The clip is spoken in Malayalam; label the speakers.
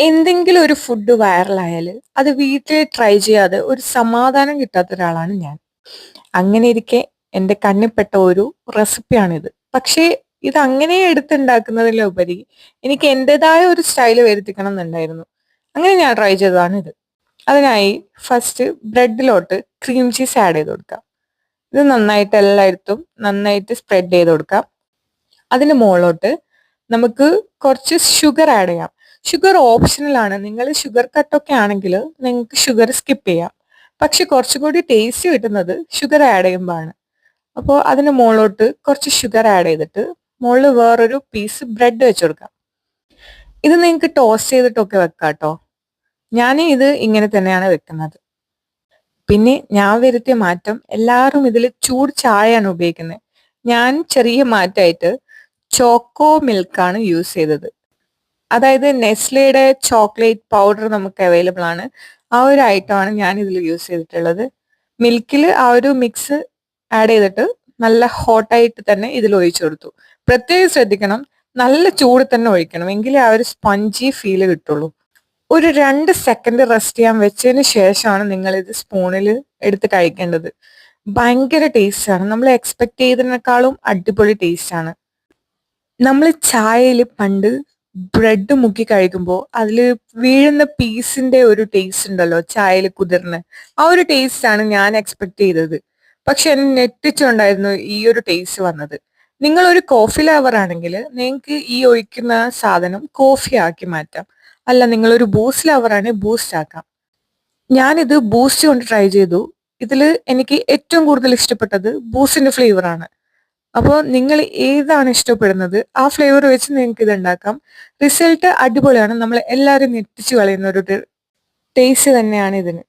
Speaker 1: എന്തെങ്കിലും ഒരു ഫുഡ് വൈറലായാല് അത് വീട്ടിൽ ട്രൈ ചെയ്യാതെ ഒരു സമാധാനം കിട്ടാത്ത ഒരാളാണ് ഞാൻ. അങ്ങനെ ഇരിക്കെ എന്റെ കണ്ണിൽപ്പെട്ട ഒരു റെസിപ്പിയാണിത്. പക്ഷേ ഇത് അങ്ങനെ എടുത്തുണ്ടാക്കുന്നതിലുപരി എനിക്ക് എന്റേതായ ഒരു സ്റ്റൈല് വരുത്തിക്കണം എന്നുണ്ടായിരുന്നു. അങ്ങനെ ഞാൻ ട്രൈ ചെയ്തതാണിത്. അതിനായി ഫസ്റ്റ് ബ്രെഡിലോട്ട് ക്രീം ചീസ് ആഡ് ചെയ്ത് കൊടുക്കാം. ഇത് നന്നായിട്ട് എല്ലായിടത്തും നന്നായിട്ട് സ്പ്രെഡ് ചെയ്ത് കൊടുക്കാം. അതിന് മുകളിലോട്ട് നമുക്ക് കുറച്ച് ഷുഗർ ആഡ് ചെയ്യാം. ഷുഗർ ഓപ്ഷണൽ ആണ്. നിങ്ങൾ ഷുഗർ കട്ടൊക്കെ ആണെങ്കിൽ നിങ്ങൾക്ക് ഷുഗർ സ്കിപ്പ് ചെയ്യാം. പക്ഷെ കുറച്ചുകൂടി ടേസ്റ്റ് കിട്ടുന്നത് ഷുഗർ ആഡ് ചെയ്യുമ്പോഴാണ്. അപ്പോൾ അതിന് മുകളിലോട്ട് കുറച്ച് ഷുഗർ ആഡ് ചെയ്തിട്ട് മുകളിൽ വേറൊരു പീസ് ബ്രെഡ് വെച്ച് കൊടുക്കാം. ഇത് നിങ്ങൾക്ക് ടോസ്റ്റ് ചെയ്തിട്ടൊക്കെ വെക്കാം കേട്ടോ. ഞാൻ ഇത് ഇങ്ങനെ തന്നെയാണ് വെക്കുന്നത്. പിന്നെ ഞാൻ വരുത്തിയ മാറ്റം എല്ലാവരും ഇതിൽ ചൂട് ചായയാണ് ഉപയോഗിക്കുന്നത്. ഞാൻ ചെറിയ മാറ്റമായിട്ട് ചോക്കോ മിൽക്കാണ് യൂസ് ചെയ്തത്. അതായത് നെസ്ലയുടെ ചോക്ലേറ്റ് പൗഡർ നമുക്ക് അവൈലബിൾ ആണ്. ആ ഒരു ഐറ്റമാണ് ഞാൻ ഇതിൽ യൂസ് ചെയ്തിട്ടുള്ളത്. മിൽക്കിൽ ആ ഒരു മിക്സ് ആഡ് ചെയ്തിട്ട് നല്ല ഹോട്ടായിട്ട് തന്നെ ഇതിൽ ഒഴിച്ചു കൊടുത്തു. പ്രത്യേകം ശ്രദ്ധിക്കണം, നല്ല ചൂട് തന്നെ ഒഴിക്കണം, എങ്കിലേ ആ ഒരു സ്പഞ്ചി ഫീല് കിട്ടുള്ളൂ. ഒരു 2 സെക്കൻഡ് റെസ്റ്റ് ചെയ്യാൻ വെച്ചതിന് ശേഷമാണ് നിങ്ങൾ ഇത് സ്പൂണിൽ എടുത്ത് കഴിക്കേണ്ടത്. ഭയങ്കര ടേസ്റ്റ് ആണ്. നമ്മൾ എക്സ്പെക്ട് ചെയ്തതിനേക്കാളും അടിപൊളി ടേസ്റ്റ് ആണ്. നമ്മൾ ചായയിൽ പണ്ട് ബ്രെഡ് മുക്കി കഴിക്കുമ്പോൾ അതിൽ വീഴുന്ന പീസിന്റെ ഒരു ടേസ്റ്റ് ഉണ്ടല്ലോ, ചായയിൽ കുതിർന്ന് ആ ഒരു ടേസ്റ്റ് ആണ് ഞാൻ എക്സ്പെക്ട് ചെയ്തത്. പക്ഷെ എന്നെ ഞെട്ടിച്ചുണ്ടായിരുന്നു ഈ ഒരു ടേസ്റ്റ് വന്നത്. നിങ്ങൾ ഒരു കോഫി ലവർ ആണെങ്കിൽ നിങ്ങൾക്ക് ഈ ഒഴിക്കുന്ന സാധനം കോഫി ആക്കി മാറ്റാം. അല്ല, നിങ്ങളൊരു ബൂസ്റ്റ് ലവർ ആണെങ്കിൽ ബൂസ്റ്റ് ആക്കാം. ഞാനിത് ബൂസ്റ്റ് കൊണ്ട് ട്രൈ ചെയ്തു. ഇതിൽ എനിക്ക് ഏറ്റവും കൂടുതൽ ഇഷ്ടപ്പെട്ടത് ബൂസ്റ്റിന്റെ ഫ്ലേവർ ആണ്. അപ്പോൾ നിങ്ങൾ ഏതാണ് ഇഷ്ടപ്പെടുന്നത് ആ ഫ്ലേവർ വെച്ച് നിങ്ങൾക്ക് ഇത് ഉണ്ടാക്കാം. റിസൾട്ട് അടിപൊളിയാണ്. നമ്മൾ എല്ലാവരും ഞെട്ടിച്ചു കളയുന്ന ഒരു ടേസ്റ്റ് തന്നെയാണ് ഇതിന്.